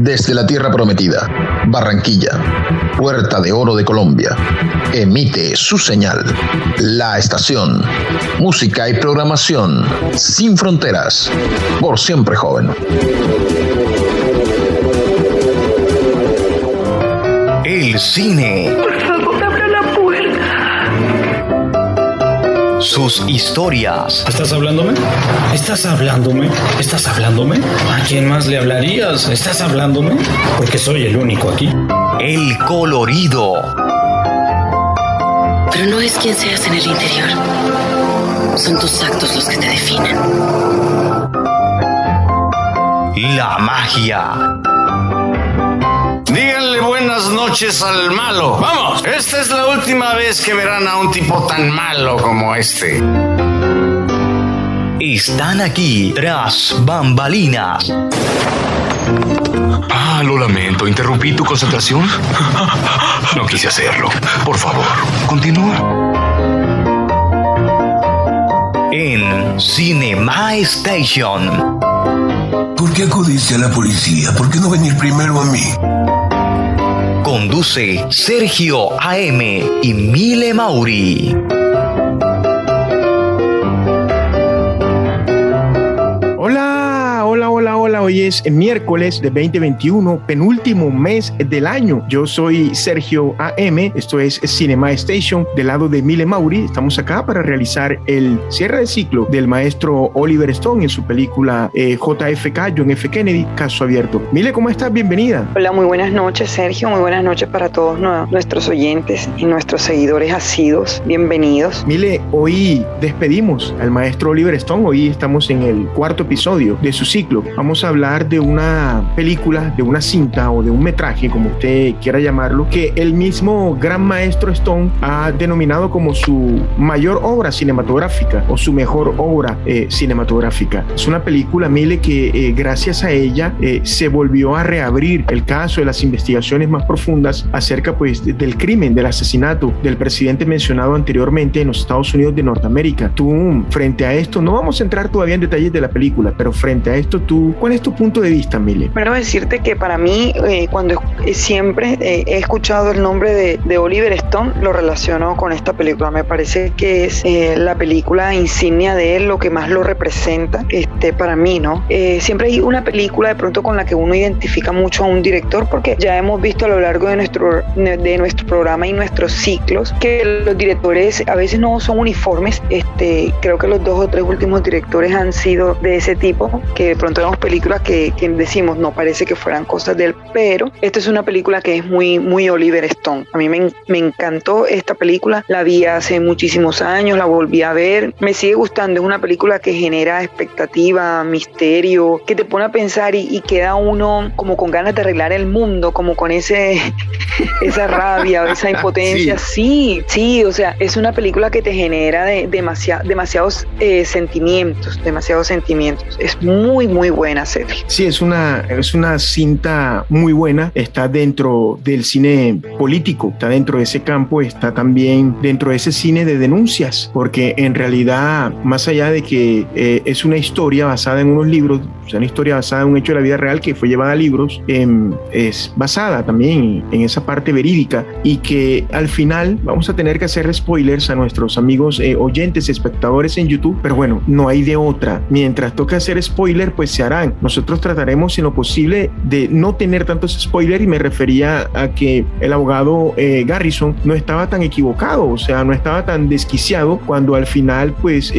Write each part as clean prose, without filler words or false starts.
Desde la tierra prometida, Barranquilla, Puerta de Oro de Colombia, emite su señal. La estación, música y programación sin fronteras, por siempre joven. El cine. Por favor, abra la puerta. Sus historias. ¿Estás hablándome? ¿Estás hablándome? ¿Estás hablándome? ¿A quién más le hablarías? ¿Estás hablándome? Porque soy el único aquí. El colorido. Pero no es quien seas en el interior. Son tus actos los que te definen. La magia. Díganle buenas noches al malo. ¡Vamos! Esta es la última vez que verán a un tipo tan malo como este. Están aquí tras bambalinas. Lo lamento. ¿Interrumpí tu concentración? No quise hacerlo. Por favor, continúa. En Cinema Station. ¿Por qué acudiste a la policía? ¿Por qué no venir primero a mí? Conduce Sergio A.M. y Mile Mauri. Hola, hoy es miércoles de 2021, penúltimo mes del año. Yo soy Sergio A.M., esto es Cinema Station, del lado de Mile Mauri. Estamos acá para realizar el cierre de ciclo del maestro Oliver Stone en su película JFK, John F. Kennedy, Caso Abierto. Mile, ¿cómo estás? Bienvenida. Hola, muy buenas noches, Sergio, muy buenas noches para todos nuestros oyentes y nuestros seguidores asiduos. Bienvenidos. Mile, hoy despedimos al maestro Oliver Stone, hoy estamos en el cuarto episodio de su ciclo. Vamos a hablar de una película, de una cinta o de un metraje, como usted quiera llamarlo, que el mismo gran maestro Stone ha denominado como su mayor obra cinematográfica o su mejor obra cinematográfica. Es una película, Mile, que gracias a ella se volvió a reabrir el caso de las investigaciones más profundas acerca pues del crimen, del asesinato del presidente mencionado anteriormente en los Estados Unidos de Norteamérica. Tú, frente a esto, no vamos a entrar todavía en detalles de la película, pero frente a esto, ¿cuál es tu punto de vista, Mile? Primero decirte que para mí, cuando siempre he escuchado el nombre de Oliver Stone, lo relaciono con esta película. Me parece que es la película insignia de él, lo que más lo representa para mí, ¿no? Siempre hay una película de pronto con la que uno identifica mucho a un director, porque ya hemos visto a lo largo de nuestro programa y nuestros ciclos que los directores a veces no son uniformes. Creo que los 2 o 3 últimos directores han sido de ese tipo, que de pronto vemos películas que decimos no parece que fueran cosas de él, pero esta es una película que es muy, muy Oliver Stone. A mí me encantó esta película, la vi hace muchísimos años, la volví a ver, me sigue gustando. Es una película que genera expectativa, misterio, que te pone a pensar y queda uno como con ganas de arreglar el mundo, como con esa rabia o esa impotencia. Sí, o sea, es una película que te genera demasiados sentimientos. Es muy, muy buena, Sergio. Sí, es una cinta muy buena, está dentro del cine político, está dentro de ese campo, está también dentro de ese cine de denuncias, porque en realidad, más allá de que es una historia basada en unos libros, o sea, una historia basada en un hecho de la vida real que fue llevada a libros, es basada también en esa parte verídica, y que al final vamos a tener que hacer spoilers a nuestros amigos oyentes, espectadores en YouTube, pero bueno, no hay de otra. Mientras toque hacer spoiler, pues se harán. Nosotros trataremos en lo posible de no tener tantos spoilers, y me refería a que el abogado Garrison no estaba tan equivocado, o sea, no estaba tan desquiciado cuando al final pues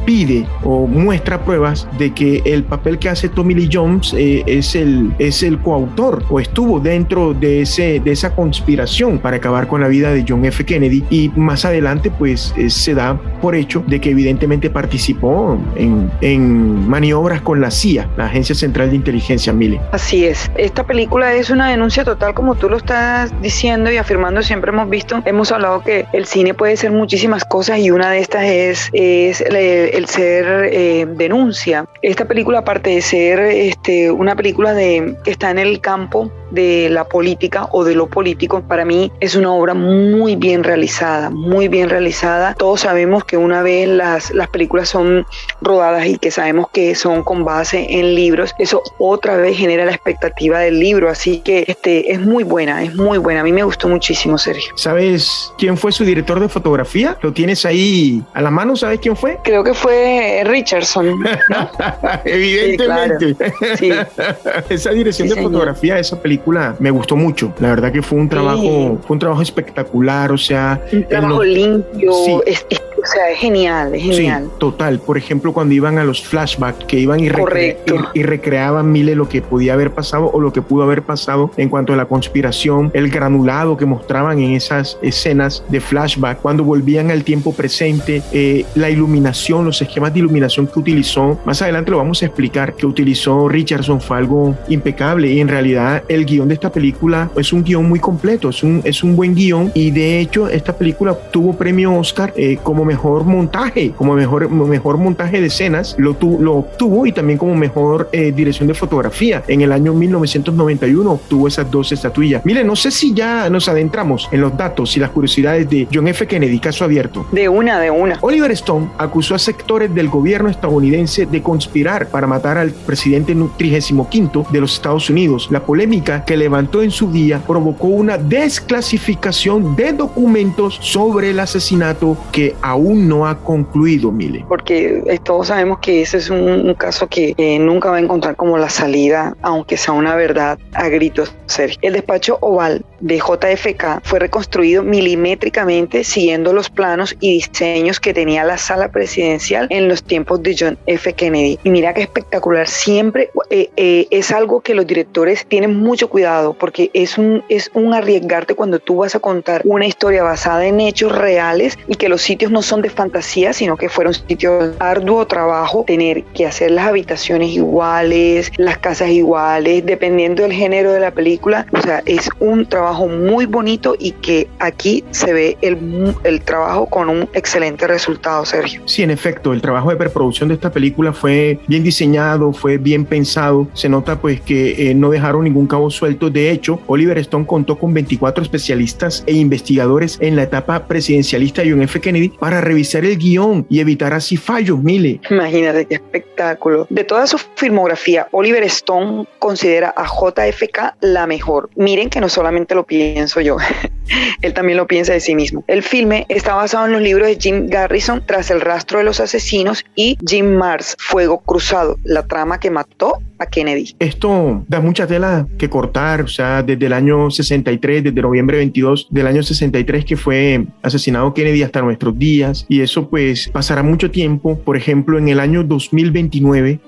pide o muestra pruebas de que el papel que hace Tommy Lee Jones es el coautor o estuvo dentro de esa conspiración para acabar con la vida de John F. Kennedy, y más adelante pues se da por hecho de que evidentemente participó en maniobras con la CIA, la Agencia Central de Inteligencia, Mile. Así es. Esta película es una denuncia total, como tú lo estás diciendo y afirmando. Siempre hemos hablado que el cine puede ser muchísimas cosas, y una de estas es el ser denuncia. Esta película, aparte de ser una película que está en el campo de la política o de lo político, para mí es una obra muy bien realizada, muy bien realizada. Todos sabemos que una vez las películas son rodadas y que sabemos que son con base en libros, eso otra vez genera la expectativa del libro, así que es muy buena, a mí me gustó muchísimo, Sergio. ¿Sabes quién fue su director de fotografía? ¿Lo tienes ahí a la mano? ¿Sabes quién fue? Creo que fue Richardson, ¿no? Evidentemente. Sí, Esa dirección de fotografía de esa película me gustó mucho. La verdad que fue un trabajo espectacular, o sea, un trabajo limpio, o sea, es genial. Sí, total. Por ejemplo, cuando iban a los flashbacks, que iban y recreaban Mile lo que podía haber pasado o lo que pudo haber pasado en cuanto a la conspiración, el granulado que mostraban en esas escenas de flashback, cuando volvían al tiempo presente, la iluminación, los esquemas de iluminación que utilizó, más adelante lo vamos a explicar, que utilizó Richardson fue algo impecable, y en realidad el guión de esta película es un guión muy completo, es un buen guión, y de hecho esta película tuvo premio Oscar como mejor montaje, mejor montaje de escenas, lo obtuvo, y también como mejor dirección de fotografía. En el año 1991 obtuvo esas dos estatuillas. Mire, no sé si ya nos adentramos en los datos y las curiosidades de John F. Kennedy, caso abierto. De una. Oliver Stone acusó a sectores del gobierno estadounidense de conspirar para matar al presidente 35º de los Estados Unidos. La polémica que levantó en su día provocó una desclasificación de documentos sobre el asesinato que aún no ha concluido, Mile. Porque todos sabemos que ese es un caso que nunca va a encontrar como la salida, aunque sea una verdad a gritos, Sergio. El despacho oval de JFK fue reconstruido milimétricamente siguiendo los planos y diseños que tenía la sala presidencial en los tiempos de John F. Kennedy. Y mira qué espectacular. Siempre es algo que los directores tienen mucho cuidado, porque es un arriesgarte cuando tú vas a contar una historia basada en hechos reales y que los sitios no son de fantasía, sino que fueron sitios de arduo trabajo, tener que hacer las habitaciones iguales, las casas iguales, dependiendo del género de la película. O sea, es un trabajo muy bonito, y que aquí se ve el trabajo con un excelente resultado, Sergio. Sí, en efecto, el trabajo de preproducción de esta película fue bien diseñado, fue bien pensado. Se nota pues que no dejaron ningún cabo suelto. De hecho, Oliver Stone contó con 24 especialistas e investigadores en la etapa presidencialista de John F. Kennedy para revisar el guión y evitar así fallos, Mile. Imagínate qué espectáculo. De toda su filmografía, Oliver Stone considera a JFK la mejor. Miren que no solamente lo pienso yo, él también lo piensa de sí mismo. El filme está basado en los libros de Jim Garrison, Tras el rastro de los asesinos, y Jim Mars, Fuego cruzado, la trama que mató a Kennedy. Esto da mucha tela que cortar, o sea, desde el año 63, desde noviembre 22 del año 63 que fue asesinado Kennedy hasta nuestros días, y eso pues pasará mucho tiempo. Por ejemplo, en el año 2029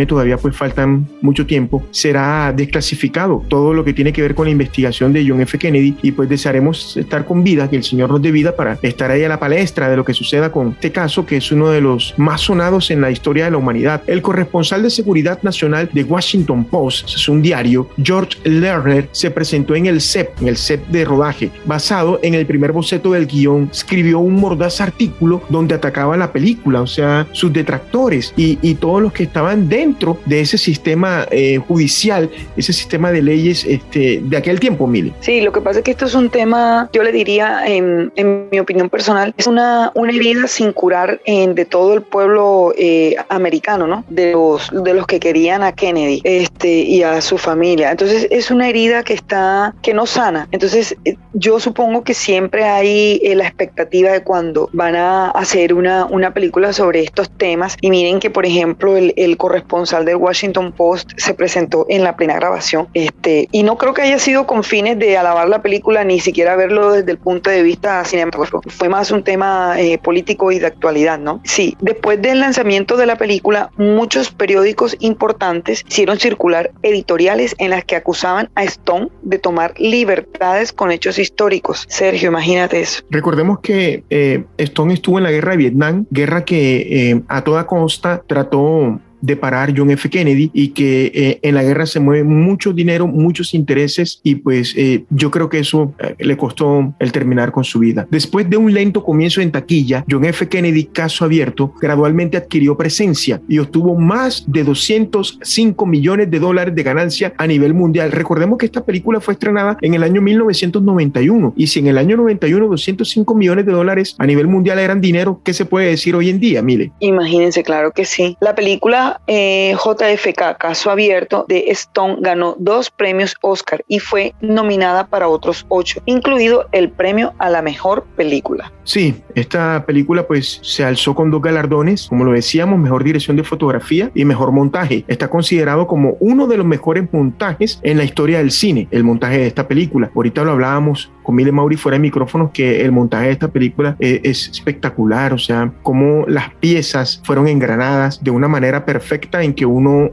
todavía pues faltan mucho tiempo, será desclasificado todo lo que tiene que ver con la investigación de John F. Kennedy, y pues desearemos estar con vida, que el Señor nos dé vida para estar ahí a la palestra de lo que suceda con este caso, que es uno de los más sonados en la historia de la humanidad. El corresponsal de Seguridad Nacional de Washington Post, es un diario, George Lerner, se presentó en el set de rodaje. Basado en el primer boceto del guión, escribió un mordaz artículo donde atacaba la película, o sea, sus detractores y todos los que estaban dentro de ese sistema judicial, ese sistema de leyes de aquel tiempo, Mili. Sí, lo que pasa es que esto es un tema, yo le diría, en mi opinión personal, es una herida sin curar de todo el pueblo americano, ¿no? De los que querían a Kennedy y a su familia. Entonces es una herida que no sana. Entonces yo supongo que siempre hay la expectativa de cuando van a hacer una película sobre estos temas, y miren que por ejemplo el corresponsal del Washington Post se presentó en la plena grabación, y no creo que haya sido con fines de alabar la película, ni siquiera verlo desde el punto de vista cinematográfico. Fue más un tema político y de actualidad, ¿no? Sí, después del lanzamiento de la película, muchos periódicos importantes hicieron circular editoriales en las que acusaban a Stone de tomar libertades con hechos históricos. Sergio, imagínate eso. Recordemos que Stone estuvo en la guerra de Vietnam, guerra que a toda costa trató de parar John F. Kennedy y que en la guerra se mueve mucho dinero, muchos intereses y pues yo creo que eso le costó el terminar con su vida. Después de un lento comienzo en taquilla, John F. Kennedy, caso abierto, gradualmente adquirió presencia y obtuvo más de $205 millones de ganancia a nivel mundial. Recordemos que esta película fue estrenada en el año 1991 y si en el año 91 $205 millones a nivel mundial eran dinero, ¿qué se puede decir hoy en día, Mile? Imagínense, claro que sí. La película JFK, Caso Abierto de Stone ganó 2 premios Oscar y fue nominada para otros 8, incluido el premio a la mejor película. Sí, esta película pues se alzó con 2 galardones, como lo decíamos, mejor dirección de fotografía y mejor montaje. Está considerado como uno de los mejores montajes en la historia del cine, el montaje de esta película. Ahorita lo hablábamos con Mile Mauri fuera de micrófonos que el montaje de esta película es espectacular, o sea, cómo las piezas fueron engranadas de una manera perfecta en que uno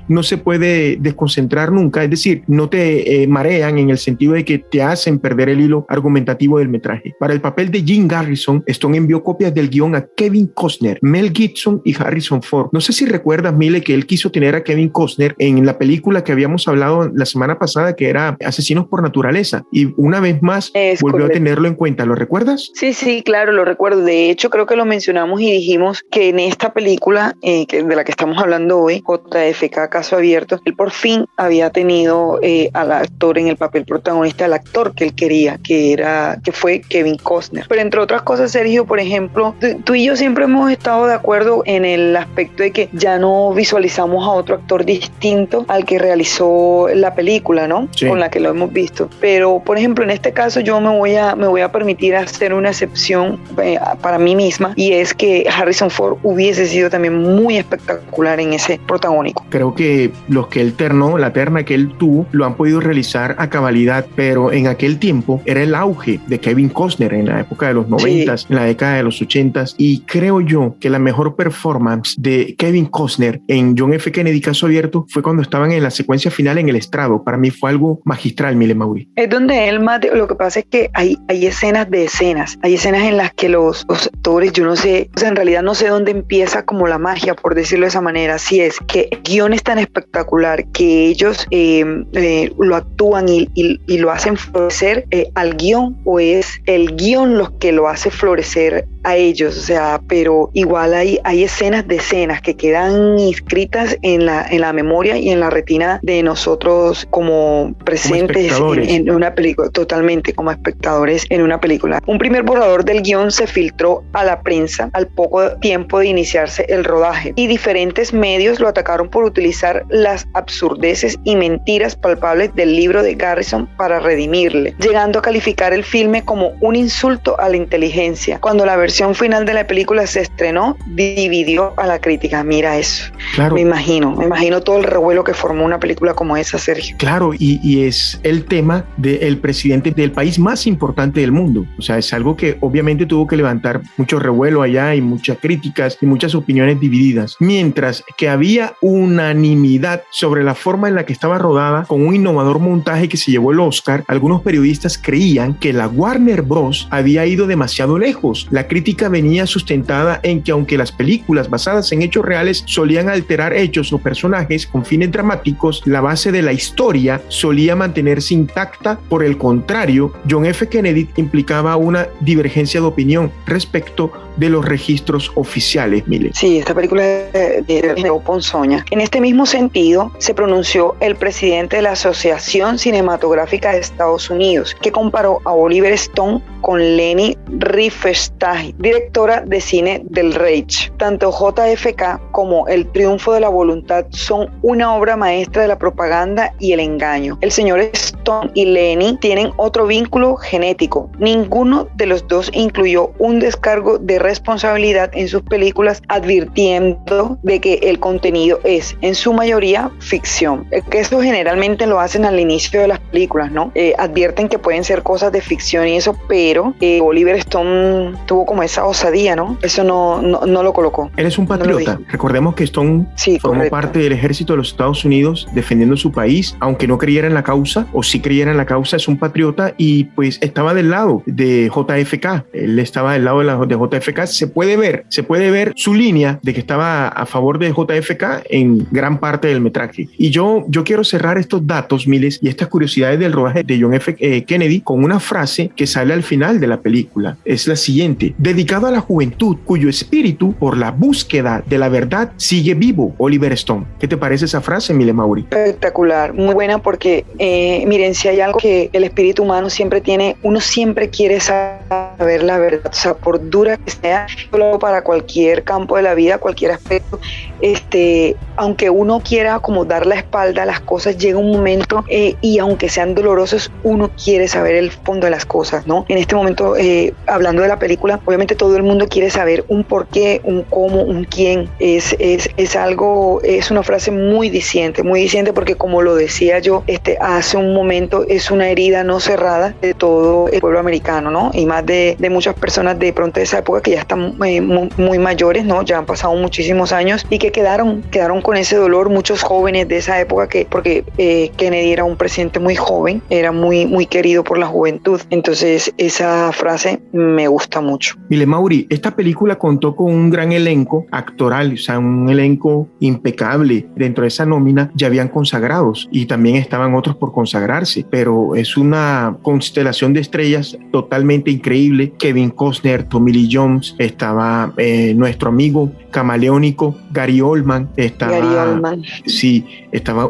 no se puede desconcentrar nunca, es decir, no te marean en el sentido de que te hacen perder el hilo argumentativo del metraje. Para el papel de Jim Garrison, Stone envió copias del guión a Kevin Costner, Mel Gibson y Harrison Ford. No sé si recuerdas, Mile, que él quiso tener a Kevin Costner en la película que habíamos hablado la semana pasada, que era Asesinos por Naturaleza, y una vez más volvió a tenerlo en cuenta. ¿Lo recuerdas? Sí, claro, lo recuerdo. De hecho, creo que lo mencionamos y dijimos que en esta película de la que estamos hablando hoy, JFK, Caso Abierto, él por fin había tenido al actor en el papel protagonista, al actor que él quería, que fue Kevin Costner. Pero entre otras cosas, Sergio, por ejemplo, tú y yo siempre hemos estado de acuerdo en el aspecto de que ya no visualizamos a otro actor distinto al que realizó la película, ¿no? Sí. Con la que lo hemos visto. Pero, por ejemplo, en este caso yo me voy a permitir hacer una excepción para mí misma, y es que Harrison Ford hubiese sido también muy espectacular en ese protagónico. Creo que los que él ternó, la terna que él tuvo, lo han podido realizar a cabalidad, pero en aquel tiempo era el auge de Kevin Costner en la época de los 90s, sí, en la década de los 80s, y creo yo que la mejor performance de Kevin Costner en John F. Kennedy, Caso Abierto, fue cuando estaban en la secuencia final en el estrado. Para mí fue algo magistral, Mile Mauri. Es donde él más, lo que pasa es que hay escenas de escenas, hay escenas en las que los actores, yo no sé, o sea, en realidad no sé dónde empieza como la magia, por decirlo de esa manera. Si es que el guión es tan espectacular que ellos lo actúan y lo hacen florecer al guión, o es el guión los que lo hace florecer a ellos, o sea, pero igual hay escenas de escenas que quedan inscritas en la memoria y en la retina de nosotros como presentes en una película, totalmente como espectadores en una película. Un primer borrador del guión se filtró a la prensa al poco tiempo de iniciarse el rodaje, y diferentes medios lo atacaron por utilizar las absurdeces y mentiras palpables del libro de Garrison para redimirle, llegando a calificar el filme como un insulto a la inteligencia. Cuando la versión final de la película se estrenó, dividió a la crítica. Mira eso. Claro. Me imagino todo el revuelo que formó una película como esa, Sergio. Claro, y es el tema del presidente del país más importante del mundo. O sea, es algo que obviamente tuvo que levantar mucho revuelo allá y muchas críticas y muchas opiniones divididas. Mientras que había unanimidad sobre la forma en la que estaba rodada, con un innovador montaje que se llevó el Oscar, algunos periodistas creían que la Warner Bros. Había ido demasiado lejos. La crítica venía sustentada en que aunque las películas basadas en hechos reales solían alterar hechos o personajes con fines dramáticos, la base de la historia solía mantenerse intacta. Por el contrario, John F. Kennedy implicaba una divergencia de opinión respecto de los registros oficiales, Mile. Sí, esta película de Ponzoña. En este mismo sentido, se pronunció el presidente de la Asociación Cinematográfica de Estados Unidos, que comparó a Oliver Stone con Leni Riefenstahl, directora de cine del Reich. Tanto JFK como El Triunfo de la Voluntad son una obra maestra de la propaganda y el engaño. El señor Stone y Leni tienen otro vínculo genético. Ninguno de los dos incluyó un descargo de responsabilidad en sus películas, advirtiendo de que el contenido es en su mayoría ficción. Que eso generalmente lo hacen al inicio de las películas, ¿no? Advierten que pueden ser cosas de ficción y eso, pero Oliver Stone tuvo como esa osadía, ¿no? Eso no lo colocó. Él es un patriota. Recordemos que Stone formó parte del ejército de los Estados Unidos defendiendo su país, aunque no creyera en la causa, o sí sí creyera en la causa, es un patriota y pues estaba del lado de JFK. Él estaba del lado de JFK. Se puede ver su línea de que estaba a favor de JFK en gran parte del metraje. Y yo quiero cerrar estos datos, Miles, y estas curiosidades del rodaje de John F. Kennedy con una frase que sale al final de la película. Es la siguiente: dedicado a la juventud cuyo espíritu por la búsqueda de la verdad sigue vivo, Oliver Stone. ¿Qué te parece esa frase, Mile Maury? Espectacular, muy buena, porque miren, si hay algo que el espíritu humano siempre tiene, uno siempre quiere saber la verdad, o sea, por dura que sea, para cualquier campo de la vida, cualquier aspecto, aunque uno quiera como dar la espalda a las cosas, llega un momento y aunque sean dolorosos, uno quiere saber el fondo de las cosas, ¿no? En este momento, hablando de la película, obviamente todo el mundo quiere saber un por qué, un cómo, un quién. Es algo, es una frase muy diciente, porque como lo decía yo hace un momento, es una herida no cerrada de todo el pueblo americano, ¿no? Y más de muchas personas de pronto de esa época que ya están muy mayores, ¿no? Ya han pasado muchísimos años y que quedaron con ese dolor, muchos jóvenes de esa época, porque Kennedy era un presidente muy joven, era muy querido por la juventud. Entonces esa frase me gusta mucho. Mile Maury, esta película contó con un gran elenco actoral, o sea, un elenco impecable. Dentro de esa nómina ya habían consagrados y también estaban otros por consagrarse, pero es una constelación de estrellas totalmente increíble. Kevin Costner, Tommy Lee Jones, estaba nuestro amigo camaleónico Gary Oldman, estaba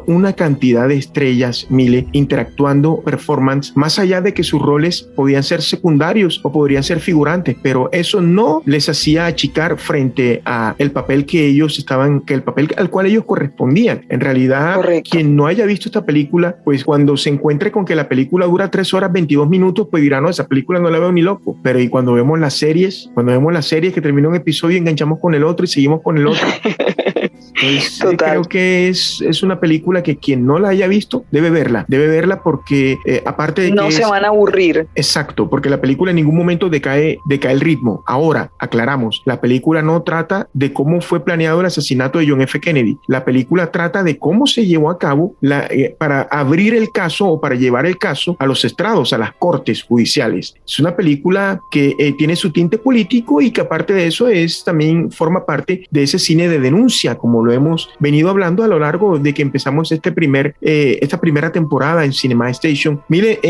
una cantidad de estrellas, Mile, interactuando, performance, más allá de que sus roles podían ser secundarios o podrían ser figurantes, pero eso no les hacía achicar frente a el papel el papel al cual ellos correspondían. En realidad, correcto. Quien no haya visto esta película, pues cuando se encuentre con que la película dura 3 horas 22 minutos, pues dirá, no, esa película no la veo ni loco. Pero y cuando vemos las series que termina un episodio y enganchamos con el otro y seguimos con el otro. Pues, creo que es una película que quien no la haya visto debe verla porque aparte de no se van a aburrir. Exacto, porque la película en ningún momento decae el ritmo. Ahora, aclaramos, la película no trata de cómo fue planeado el asesinato de John F. Kennedy. La película trata de cómo se llevó a cabo para abrir el caso o para llevar el caso a los estrados, a las cortes judiciales. Es una película que tiene su tinte político y que aparte de eso también forma parte de ese cine de denuncia, como lo hemos venido hablando a lo largo de que empezamos esta primera temporada en Cinema Station. Mire,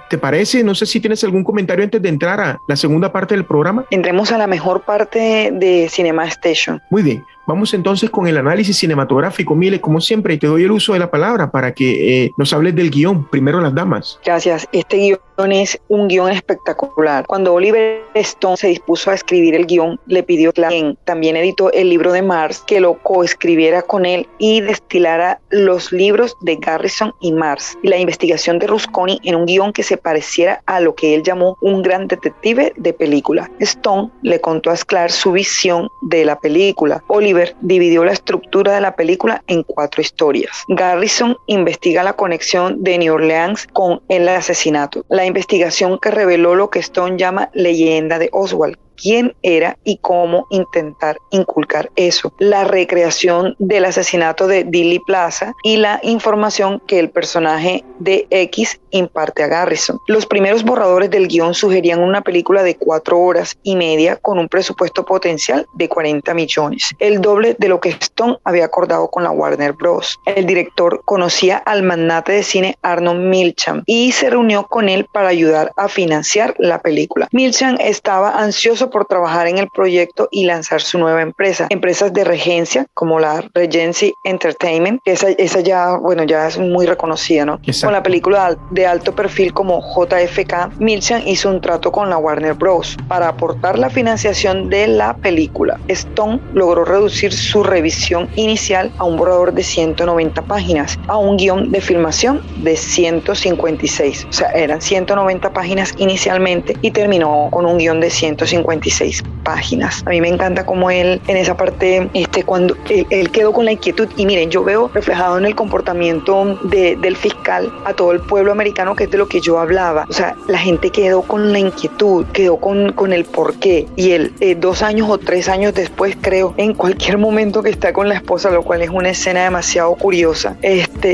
¿te parece? No sé si tienes algún comentario antes de entrar a la segunda parte del programa. Entremos a la mejor parte de Cinema Station. Muy bien. Vamos entonces con el análisis cinematográfico. Mile, como siempre, te doy el uso de la palabra para que nos hables del guión. Primero las damas. Gracias. Este guión es un guión espectacular. Cuando Oliver Stone se dispuso a escribir el guión, le pidió a quien también editó el libro de Mars que lo coescribiera con él y destilara los libros de Garrison y Mars y la investigación de Rusconi en un guión que se pareciera a lo que él llamó un gran detective de película. Stone le contó a Sklar su visión de la película. Oliver dividió la estructura de la película en 4 historias. Garrison investiga la conexión de New Orleans con el asesinato, la investigación que reveló lo que Stone llama leyenda de Oswald, quién era y cómo intentar inculcar eso, la recreación del asesinato de Dealey Plaza y la información que el personaje de X imparte a Garrison. Los primeros borradores del guión sugerían una película de 4 horas y media con un presupuesto potencial de 40 millones, el doble de lo que Stone había acordado con la Warner Bros. El director conocía al magnate de cine Arnold Milchan y se reunió con él para ayudar a financiar la película. Milchan estaba ansioso por trabajar en el proyecto y lanzar su nueva empresa. Empresas de regencia como la Regency Entertainment, que esa ya es muy reconocida, ¿no? Exacto. Con la película de alto perfil como JFK, Milchan hizo un trato con la Warner Bros. Para aportar la financiación de la película. Stone logró reducir su revisión inicial a un borrador de 190 páginas, a un guión de filmación de 156. O sea, eran 190 páginas inicialmente y terminó con un guión de 156 96 páginas. A mí me encanta cómo él en esa parte, cuando él quedó con la inquietud, y miren, yo veo reflejado en el comportamiento del fiscal a todo el pueblo americano, que es de lo que yo hablaba. O sea, la gente quedó con la inquietud, quedó con el porqué, y él 2 años o 3 años después, creo, en cualquier momento que está con la esposa, lo cual es una escena demasiado curiosa,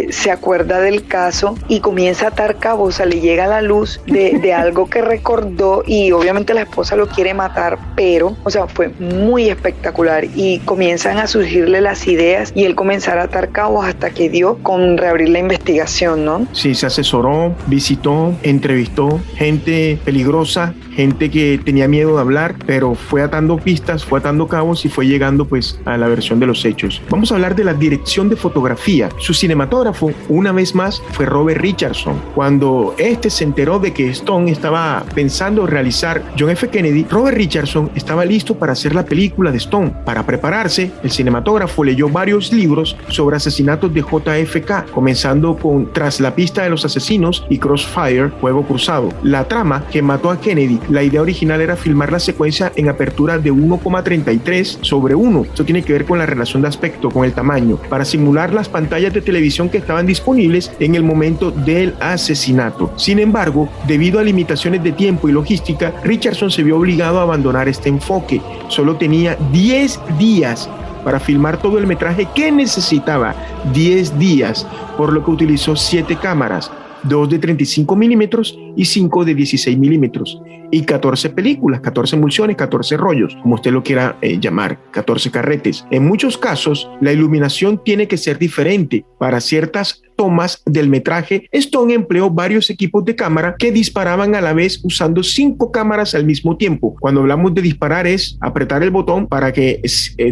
se acuerda del caso y comienza a atar cabos, o sea, le llega la luz de algo que recordó, y obviamente la esposa lo quiere matar, pero, o sea, fue muy espectacular, y comienzan a surgirle las ideas y él comenzar a atar cabos hasta que dio con reabrir la investigación, ¿no? Sí, se asesoró, visitó, entrevistó gente peligrosa, gente que tenía miedo de hablar, pero fue atando pistas, fue atando cabos y fue llegando pues a la versión de los hechos. Vamos a hablar de la dirección de fotografía. Su cinematógrafo, una vez más, fue Robert Richardson. Cuando se enteró de que Stone estaba pensando realizar John F. Kennedy, Robert Richardson estaba listo para hacer la película de Stone. Para prepararse, el cinematógrafo leyó varios libros sobre asesinatos de JFK, comenzando con Tras la pista de los asesinos y Crossfire, Fuego Cruzado. La trama que mató a Kennedy, la idea original era filmar la secuencia en apertura de 1,33/1. Esto tiene que ver con la relación de aspecto, con el tamaño, para simular las pantallas de televisión que estaban disponibles en el momento del asesinato. Sin embargo, debido a limitaciones de tiempo y logística, Richardson se vio obligado a abandonar este enfoque. Solo tenía 10 días para filmar todo el metraje que necesitaba, 10 días, por lo que utilizó 7 cámaras, 2 de 35 milímetros y 5 de 16 milímetros, y 14 películas, 14 emulsiones, 14 rollos, como usted lo quiera llamar, 14 carretes. En muchos casos, la iluminación tiene que ser diferente. Para ciertas tomas del metraje, Stone empleó varios equipos de cámara que disparaban a la vez usando 5 cámaras al mismo tiempo. Cuando hablamos de disparar es apretar el botón para que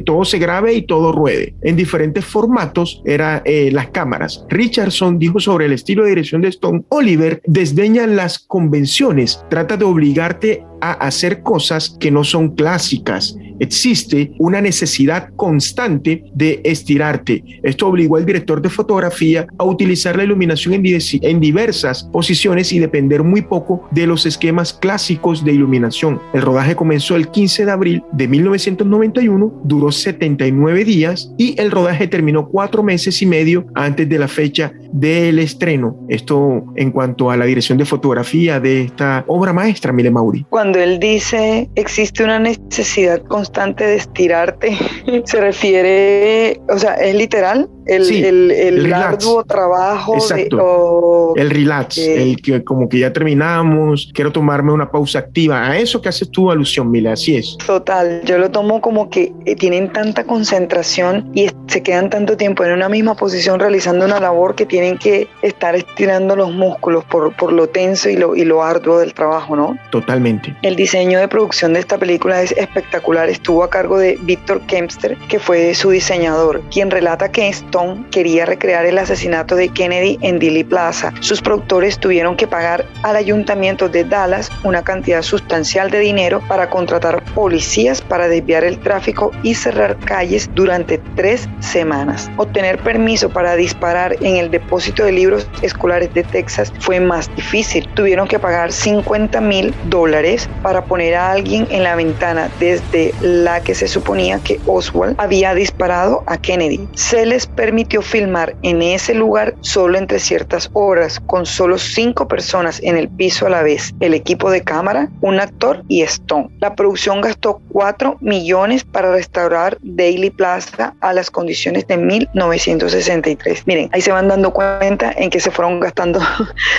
todo se grabe y todo ruede. En diferentes formatos eran las cámaras. Richardson dijo sobre el estilo de dirección de Stone: Oliver desdeña las convenciones, trata de obligarte a hacer cosas que no son clásicas. Existe una necesidad constante de estirarte. Esto obligó al director de fotografía a utilizar la iluminación en diversas posiciones y depender muy poco de los esquemas clásicos de iluminación. El rodaje comenzó el 15 de abril de 1991, duró 79 días y el rodaje terminó 4 meses y medio antes de la fecha del estreno. Esto en cuanto a la dirección de fotografía de esta obra maestra, Mile Maury. Cuando él dice existe una necesidad constante de estirarte, se refiere, o sea, es literal, el arduo trabajo. Exacto. El relax, el que como que ya terminamos, quiero tomarme una pausa activa. A eso que haces tú alusión, Mila, así es. Total, yo lo tomo como que tienen tanta concentración y se quedan tanto tiempo en una misma posición realizando una labor que tienen que estar estirando los músculos por lo tenso y lo arduo del trabajo, ¿no? Totalmente. El diseño de producción de esta película es espectacular. Estuvo a cargo de Victor Kempster, que fue su diseñador, quien relata que Stone quería recrear el asesinato de Kennedy en Dealey Plaza. Sus productores tuvieron que pagar al ayuntamiento de Dallas una cantidad sustancial de dinero para contratar policías para desviar el tráfico y cerrar calles durante 3 semanas. Obtener permiso para disparar en el depósito de libros escolares de Texas fue más difícil. Tuvieron que pagar $50,000 para poner a alguien en la ventana desde la que se suponía que Oswald había disparado a Kennedy. Se les permitió filmar en ese lugar solo entre ciertas horas, con solo 5 personas en el piso a la vez, el equipo de cámara, un actor y Stone. La producción gastó $4 millones para restaurar Dealey Plaza a las condiciones de 1963. Miren, ahí se van dando cuenta en que se fueron gastando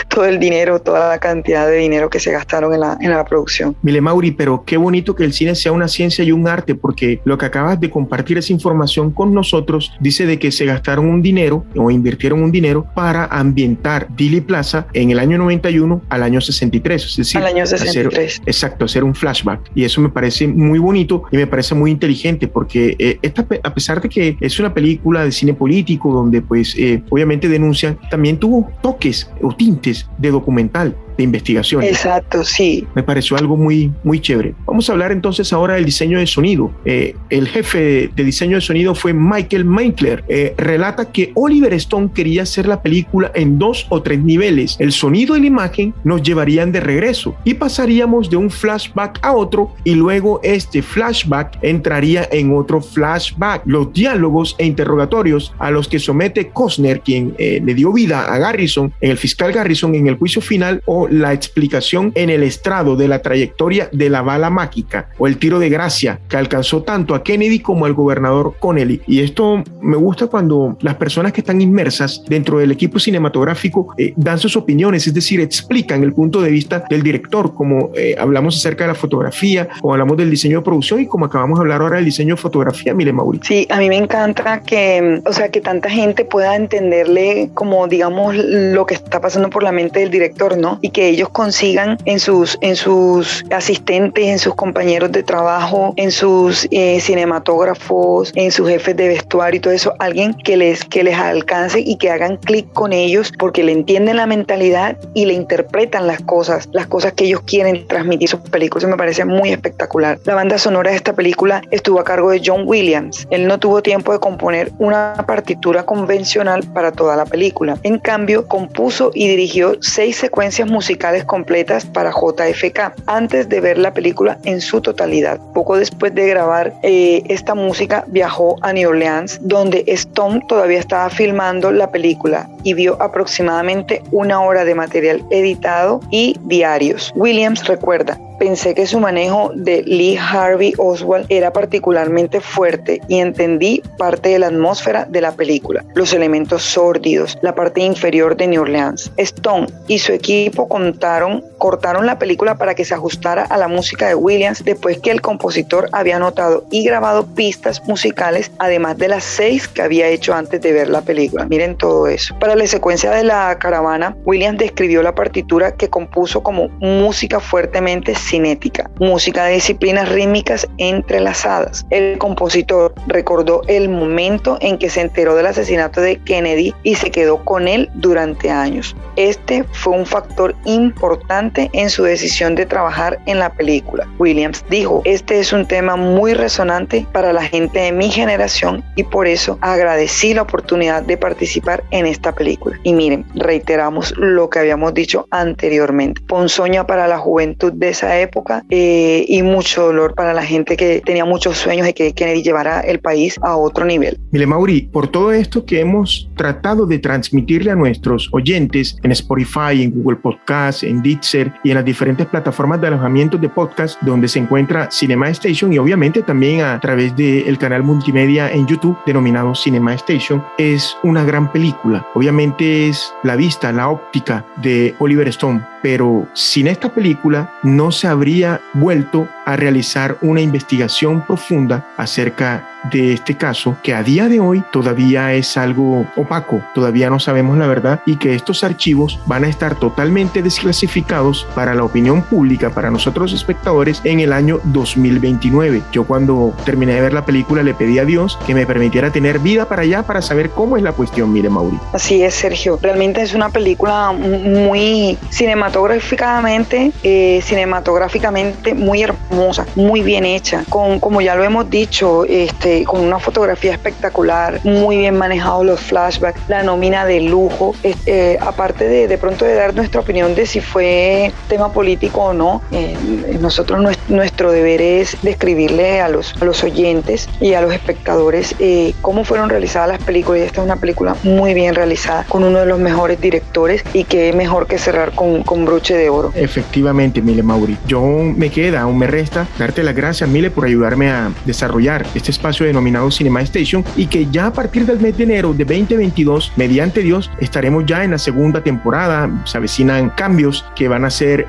todo el dinero, toda la cantidad de dinero que se gastaron en la producción. Mile Maury, pero qué bonito que el cine sea una ciencia y un arte, porque lo que acabas de compartir esa información con nosotros dice de que se gastaron un dinero o invirtieron un dinero para ambientar Dealey Plaza en el año 91 al año 63, es decir, al año 63. Hacer un flashback, y eso me parece muy bonito y me parece muy inteligente, porque a pesar de que es una película de cine político donde pues obviamente denuncian, también tuvo toques o tintes de documental. de investigación. Exacto, sí. Me pareció algo muy, muy chévere. Vamos a hablar entonces ahora del diseño de sonido. El jefe de diseño de sonido fue Michael Mankler. Relata que Oliver Stone quería hacer la película en 2 o 3 niveles. El sonido y la imagen nos llevarían de regreso y pasaríamos de un flashback a otro, y luego este flashback entraría en otro flashback. Los diálogos e interrogatorios a los que somete Costner, quien le dio vida a Garrison, el fiscal Garrison, en el juicio final, o la explicación en el estrado de la trayectoria de la bala mágica o el tiro de gracia que alcanzó tanto a Kennedy como al gobernador Connelly. Y esto me gusta cuando las personas que están inmersas dentro del equipo cinematográfico dan sus opiniones, es decir, explican el punto de vista del director, como hablamos acerca de la fotografía, o hablamos del diseño de producción, y como acabamos de hablar ahora del diseño de fotografía. Mire, Mauricio. Sí, a mí me encanta que, o sea, que tanta gente pueda entenderle como, digamos, lo que está pasando por la mente del director, ¿no? Y que ellos consigan en sus asistentes, en sus compañeros de trabajo, en sus cinematógrafos, en sus jefes de vestuario y todo eso, alguien que les alcance y que hagan clic con ellos, porque le entienden la mentalidad y le interpretan las cosas que ellos quieren transmitir sus películas. Eso me parece muy espectacular. La banda sonora de esta película estuvo a cargo de John Williams. Él no tuvo tiempo de componer una partitura convencional para toda la película. En cambio, compuso y dirigió 6 secuencias musicales completas para JFK antes de ver la película en su totalidad. Poco después de grabar esta música, viajó a New Orleans, donde Stone todavía estaba filmando la película, y vio aproximadamente 1 hora de material editado y diarios. Williams recuerda: pensé que su manejo de Lee Harvey Oswald era particularmente fuerte y entendí parte de la atmósfera de la película, los elementos sórdidos, la parte inferior de New Orleans. Stone y su equipo cortaron la película para que se ajustara a la música de Williams, después que el compositor había anotado y grabado pistas musicales, además de las 6 que había hecho antes de ver la película. Miren todo eso. Para la secuencia de la caravana, Williams describió la partitura que compuso como música fuertemente cinética, música de disciplinas rítmicas entrelazadas. El compositor recordó el momento en que se enteró del asesinato de Kennedy y se quedó con él durante años. Este fue un factor importante en su decisión de trabajar en la película. Williams dijo: este es un tema muy resonante para la gente de mi generación y por eso agradecí la oportunidad de participar en esta película. Y miren, reiteramos lo que habíamos dicho anteriormente: ponzoña para la juventud de esa época y mucho dolor para la gente que tenía muchos sueños de que Kennedy llevara el país a otro nivel. Mire, Mauri, por todo esto que hemos tratado de transmitirle a nuestros oyentes en Spotify, en Google Podcast, en Deezer y en las diferentes plataformas de alojamiento de podcast donde se encuentra Cinema Station, y obviamente también a través del canal multimedia en YouTube denominado Cinema Station, es una gran película. Obviamente es la vista, la óptica de Oliver Stone, pero sin esta película no se habría vuelto a realizar una investigación profunda acerca de este caso, que a día de hoy todavía es algo opaco, todavía no sabemos la verdad, y que estos archivos van a estar totalmente desclasificados para la opinión pública, para nosotros los espectadores, en el año 2029. Yo, cuando terminé de ver la película, le pedí a Dios que me permitiera tener vida para allá para saber cómo es la cuestión. Mire, Mauri. Así es, Sergio. Realmente es una película muy cinematográficamente muy hermosa, muy bien hecha, como ya lo hemos dicho, con una fotografía espectacular, muy bien manejados los flashbacks, la nómina de lujo, aparte de pronto de dar nuestra opinión de si fue tema político o no. Nosotros nuestro deber es describirle a los oyentes y a los espectadores cómo fueron realizadas las películas, y esta es una película muy bien realizada, con uno de los mejores directores, y qué mejor que cerrar con broche de oro. Efectivamente, Mile Mauri. Aún me resta darte las gracias, Mile, por ayudarme a desarrollar este espacio denominado Cinema Station, y que ya a partir del mes de enero de 2022, mediante Dios, estaremos ya en la segunda temporada. Se avecinan cambios que van a ser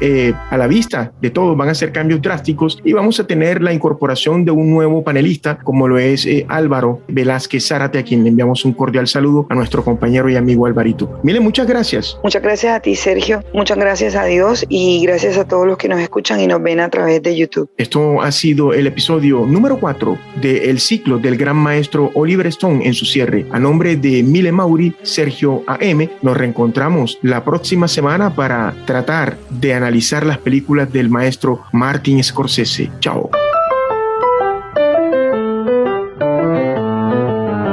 a la vista de todos, van a ser cambios drásticos, y vamos a tener la incorporación de un nuevo panelista, como lo es Álvaro Velázquez Zárate, a quien le enviamos un cordial saludo, a nuestro compañero y amigo Alvarito. Mile, muchas gracias. Muchas gracias a ti, Sergio. Muchas gracias a Dios, y gracias a todos los que nos escuchan y nos ven a través de YouTube. Esto ha sido el episodio número 4 del ciclo ciclo del gran maestro Oliver Stone en su cierre. A nombre de Mile Mauri, Sergio AM, nos reencontramos la próxima semana para tratar de analizar las películas del maestro Martin Scorsese. Chao.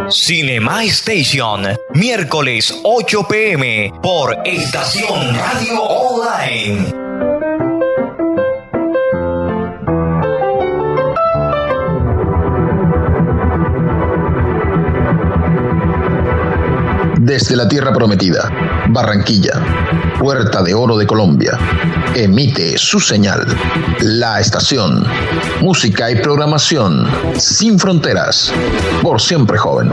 Cinema Station, miércoles 8 p.m. por Estación Radio Online. Desde la Tierra Prometida, Barranquilla, Puerta de Oro de Colombia, emite su señal, la estación, música y programación sin fronteras, por siempre joven.